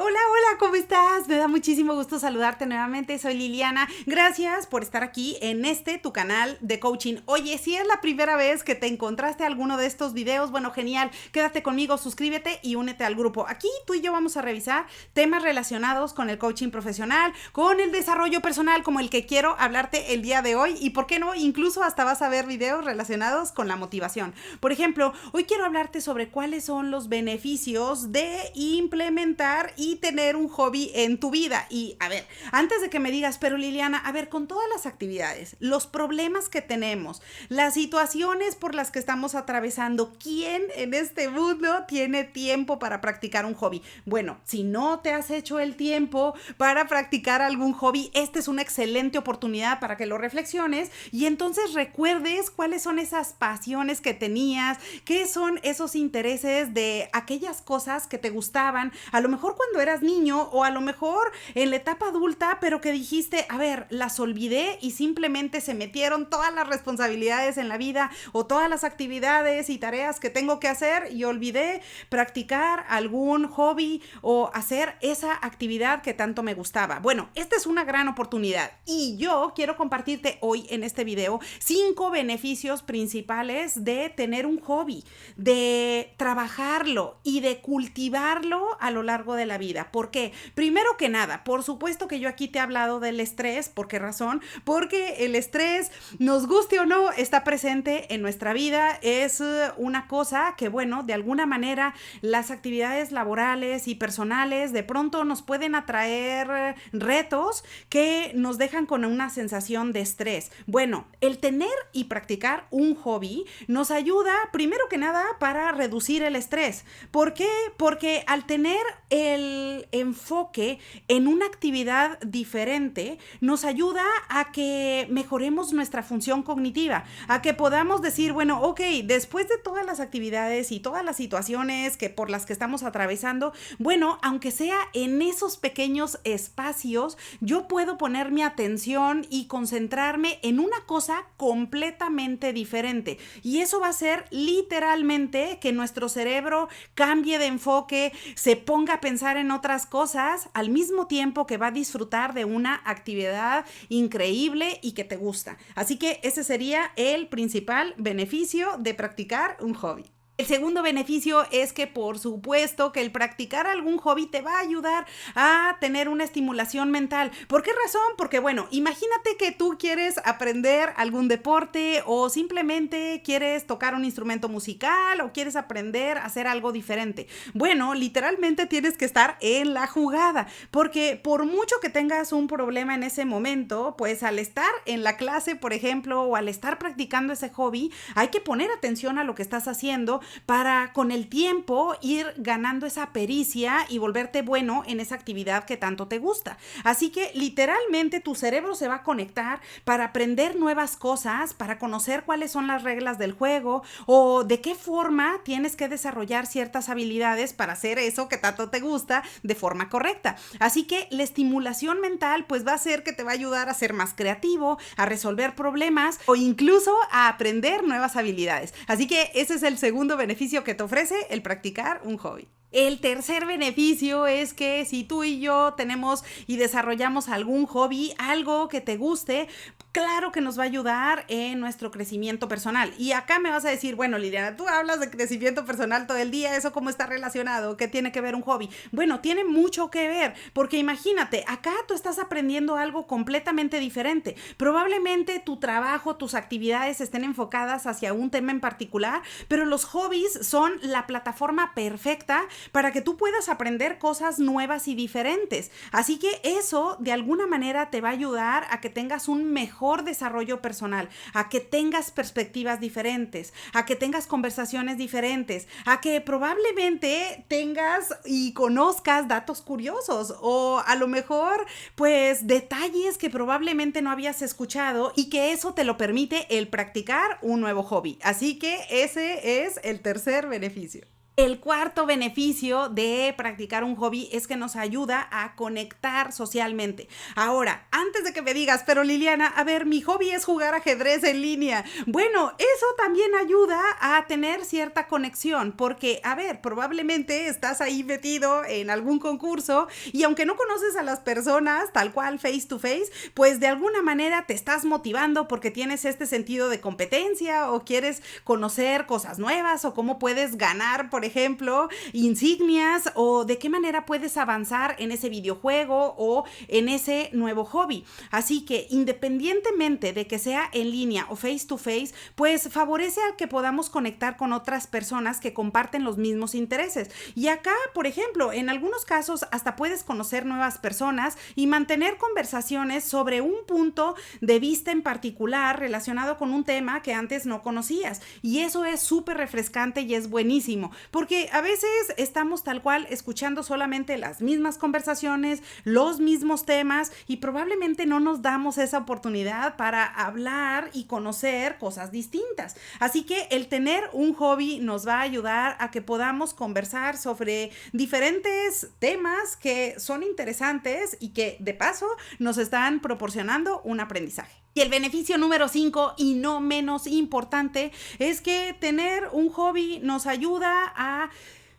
Hola, hola, ¿cómo estás? Me da muchísimo gusto saludarte nuevamente. Soy Liliana. Gracias por estar aquí en tu canal de coaching. Oye, si es la primera vez que te encontraste alguno de estos videos, bueno, genial. Quédate conmigo, suscríbete y únete al grupo. Aquí tú y yo vamos a revisar temas relacionados con el coaching profesional, con el desarrollo personal, como el que quiero hablarte el día de hoy. Y por qué no, incluso hasta vas a ver videos relacionados con la motivación. Por ejemplo, hoy quiero hablarte sobre cuáles son los beneficios de implementar y tener un hobby en tu vida. Y a ver, antes de que me digas, pero Liliana, a ver, con todas las actividades, los problemas que tenemos, las situaciones por las que estamos atravesando, ¿quién en este mundo tiene tiempo para practicar un hobby? Bueno, si no te has hecho el tiempo para practicar algún hobby, esta es una excelente oportunidad para que lo reflexiones y entonces recuerdes cuáles son esas pasiones que tenías, qué son esos intereses de aquellas cosas que te gustaban, a lo mejor cuando eras niño o a lo mejor en la etapa adulta, pero que dijiste, a ver, las olvidé y simplemente se metieron todas las responsabilidades en la vida o todas las actividades y tareas que tengo que hacer y olvidé practicar algún hobby o hacer esa actividad que tanto me gustaba. Bueno, esta es una gran oportunidad y yo quiero compartirte hoy en este video 5 beneficios principales de tener un hobby, de trabajarlo y de cultivarlo a lo largo de la vida. ¿Por qué? Primero que nada, por supuesto que yo aquí te he hablado del estrés. ¿Por qué razón? Porque el estrés, nos guste o no, está presente en nuestra vida. Es una cosa que, bueno, de alguna manera las actividades laborales y personales de pronto nos pueden atraer retos que nos dejan con una sensación de estrés. Bueno, el tener y practicar un hobby nos ayuda, primero que nada, para reducir el estrés. ¿Por qué? Porque al tener el enfoque en una actividad diferente nos ayuda a que mejoremos nuestra función cognitiva, a que podamos decir, bueno, ok, después de todas las actividades y todas las situaciones que por las que estamos atravesando, bueno, aunque sea en esos pequeños espacios, yo puedo poner mi atención y concentrarme en una cosa completamente diferente. Y eso va a hacer literalmente que nuestro cerebro cambie de enfoque, se ponga a pensar en otras cosas al mismo tiempo que va a disfrutar de una actividad increíble y que te gusta. Así que ese sería el principal beneficio de practicar un hobby. El segundo beneficio es que, por supuesto, que el practicar algún hobby te va a ayudar a tener una estimulación mental. ¿Por qué razón? Porque, bueno, imagínate que tú quieres aprender algún deporte o simplemente quieres tocar un instrumento musical o quieres aprender a hacer algo diferente. Bueno, literalmente tienes que estar en la jugada, porque por mucho que tengas un problema en ese momento, pues al estar en la clase, por ejemplo, o al estar practicando ese hobby, hay que poner atención a lo que estás haciendo para con el tiempo ir ganando esa pericia y volverte bueno en esa actividad que tanto te gusta. Así que literalmente tu cerebro se va a conectar para aprender nuevas cosas, para conocer cuáles son las reglas del juego o de qué forma tienes que desarrollar ciertas habilidades para hacer eso que tanto te gusta de forma correcta. Así que la estimulación mental pues va a ser que te va a ayudar a ser más creativo, a resolver problemas o incluso a aprender nuevas habilidades. Así que ese es el segundo beneficio que te ofrece el practicar un hobby. El tercer beneficio es que si tú y yo tenemos y desarrollamos algún hobby, algo que te guste, claro que nos va a ayudar en nuestro crecimiento personal. Y acá me vas a decir, bueno, Liliana, tú hablas de crecimiento personal todo el día, ¿eso cómo está relacionado? ¿Qué tiene que ver un hobby? Bueno, tiene mucho que ver, porque imagínate, acá tú estás aprendiendo algo completamente diferente. Probablemente tu trabajo, tus actividades estén enfocadas hacia un tema en particular, pero los hobbies son la plataforma perfecta para que tú puedas aprender cosas nuevas y diferentes. Así que eso de alguna manera te va a ayudar a que tengas un mejor desarrollo personal, a que tengas perspectivas diferentes, a que tengas conversaciones diferentes, a que probablemente tengas y conozcas datos curiosos o a lo mejor pues detalles que probablemente no habías escuchado y que eso te lo permite el practicar un nuevo hobby. Así que ese es el tercer beneficio. El cuarto beneficio de practicar un hobby es que nos ayuda a conectar socialmente. Ahora, antes de que me digas, pero Liliana, a ver, mi hobby es jugar ajedrez en línea. Bueno, eso también ayuda a tener cierta conexión, porque, a ver, probablemente estás ahí metido en algún concurso y aunque no conoces a las personas tal cual face to face, pues de alguna manera te estás motivando porque tienes este sentido de competencia o quieres conocer cosas nuevas o cómo puedes ganar, por ejemplo, insignias o de qué manera puedes avanzar en ese videojuego o en ese nuevo hobby. Así que independientemente de que sea en línea o face to face, pues favorece a que podamos conectar con otras personas que comparten los mismos intereses. Y acá, por ejemplo, en algunos casos hasta puedes conocer nuevas personas y mantener conversaciones sobre un punto de vista en particular relacionado con un tema que antes no conocías. Y eso es súper refrescante y es buenísimo. Porque a veces estamos tal cual escuchando solamente las mismas conversaciones, los mismos temas y probablemente no nos damos esa oportunidad para hablar y conocer cosas distintas. Así que el tener un hobby nos va a ayudar a que podamos conversar sobre diferentes temas que son interesantes y que de paso nos están proporcionando un aprendizaje. Y el beneficio número 5 y no menos importante es que tener un hobby nos ayuda a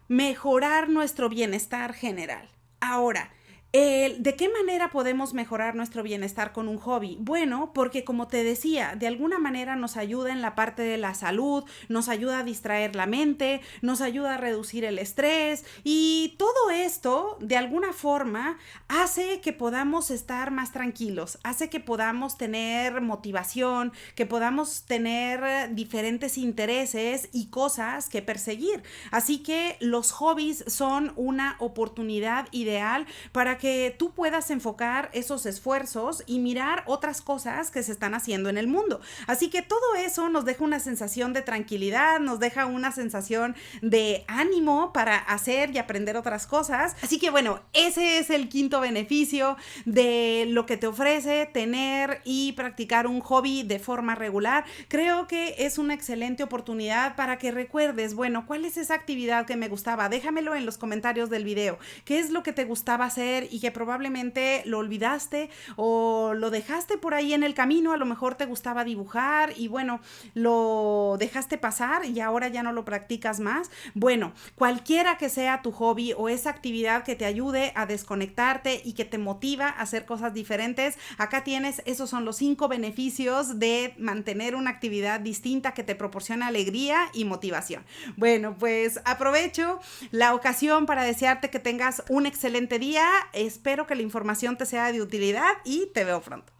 mejorar nuestro bienestar general. Ahora, ¿de qué manera podemos mejorar nuestro bienestar con un hobby? Bueno, porque como te decía, de alguna manera nos ayuda en la parte de la salud, nos ayuda a distraer la mente, nos ayuda a reducir el estrés y todo esto de alguna forma hace que podamos estar más tranquilos, hace que podamos tener motivación, que podamos tener diferentes intereses y cosas que perseguir. Así que los hobbies son una oportunidad ideal para que tú puedas enfocar esos esfuerzos y mirar otras cosas que se están haciendo en el mundo. Así que todo eso nos deja una sensación de tranquilidad, nos deja una sensación de ánimo para hacer y aprender otras cosas. Así que bueno, ese es el quinto beneficio de lo que te ofrece tener y practicar un hobby de forma regular. Creo que es una excelente oportunidad para que recuerdes, bueno, ¿cuál es esa actividad que me gustaba? Déjamelo en los comentarios del video. ¿Qué es lo que te gustaba hacer y que probablemente lo olvidaste o lo dejaste por ahí en el camino? A lo mejor te gustaba dibujar y bueno, lo dejaste pasar y ahora ya no lo practicas más. Bueno, cualquiera que sea tu hobby o esa actividad que te ayude a desconectarte y que te motiva a hacer cosas diferentes, acá tienes, esos son los 5 beneficios de mantener una actividad distinta que te proporciona alegría y motivación. Bueno, pues aprovecho la ocasión para desearte que tengas un excelente día. Espero que la información te sea de utilidad y te veo pronto.